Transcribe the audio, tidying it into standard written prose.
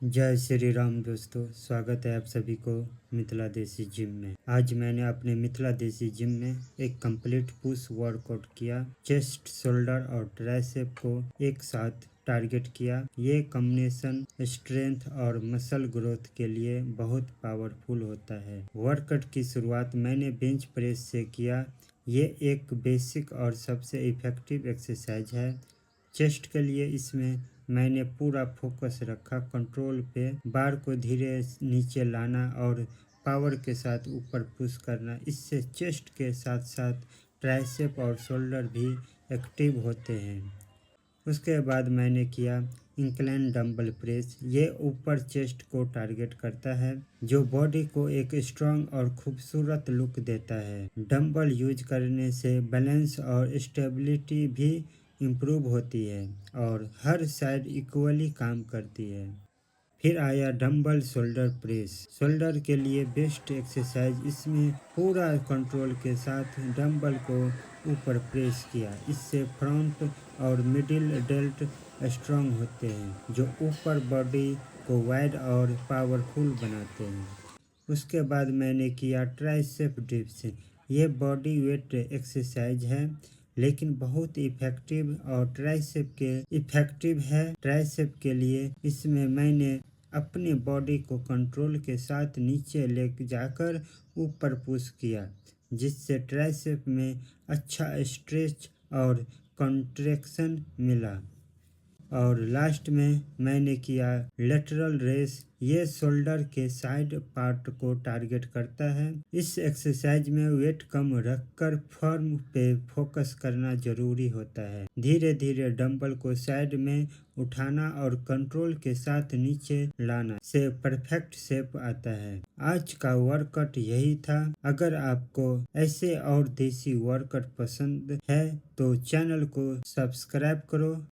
जय श्री राम दोस्तों, स्वागत है आप सभी को मिथिला देसी जिम में। आज मैंने अपने मिथिला देसी जिम में एक कंप्लीट पुश वर्कआउट किया। चेस्ट, शोल्डर और ट्राइसेप को एक साथ टारगेट किया। ये कॉम्बिनेशन स्ट्रेंथ और मसल ग्रोथ के लिए बहुत पावरफुल होता है। वर्कआउट की शुरुआत मैंने बेंच प्रेस से किया। ये एक बेसिक और सबसे इफेक्टिव एक्सरसाइज है। चेस्ट के लिए इसमें मैंने पूरा फोकस रखा, कंट्रोल पे बार को धीरे नीचे लाना और पावर के साथ ऊपर पुश करना। इससे चेस्ट के साथ साथ ट्राइसेप और शोल्डर भी एक्टिव होते हैं। उसके बाद मैंने किया इंक्लाइन डंबल प्रेस। ये ऊपर चेस्ट को टारगेट करता है, जो बॉडी को एक स्ट्रांग और खूबसूरत लुक देता है। डंबल यूज करने से बैलेंस और स्टेबिलिटी भी इम्प्रूव होती है और हर साइड इक्वली काम करती है। फिर आया डंबल शोल्डर प्रेस। शोल्डर के लिए बेस्ट एक्सरसाइज। इसमें पूरा कंट्रोल के साथ डंबल को ऊपर प्रेस किया। इससे फ्रंट और मिडिल डेल्ट स्ट्रांग होते हैं, जो ऊपर बॉडी को वाइड और पावरफुल बनाते हैं। उसके बाद मैंने किया ट्राइसेप डिप्स। ये बॉडी वेट एक्सरसाइज है, लेकिन बहुत इफेक्टिव और ट्राइसेप के लिए इसमें मैंने अपने बॉडी को कंट्रोल के साथ नीचे ले जाकर ऊपर पुश किया, जिससे ट्राइसेप में अच्छा स्ट्रेच और कॉन्ट्रैक्शन मिला। और लास्ट में मैंने किया लेटरल रेस। ये शोल्डर के साइड पार्ट को टारगेट करता है। इस एक्सरसाइज में वेट कम रखकर फॉर्म पे फोकस करना जरूरी होता है। धीरे धीरे डंबल को साइड में उठाना और कंट्रोल के साथ नीचे लाना से परफेक्ट शेप आता है। आज का वर्कआउट यही था। अगर आपको ऐसे और देसी वर्कआउट पसंद है तो चैनल को सब्सक्राइब करो।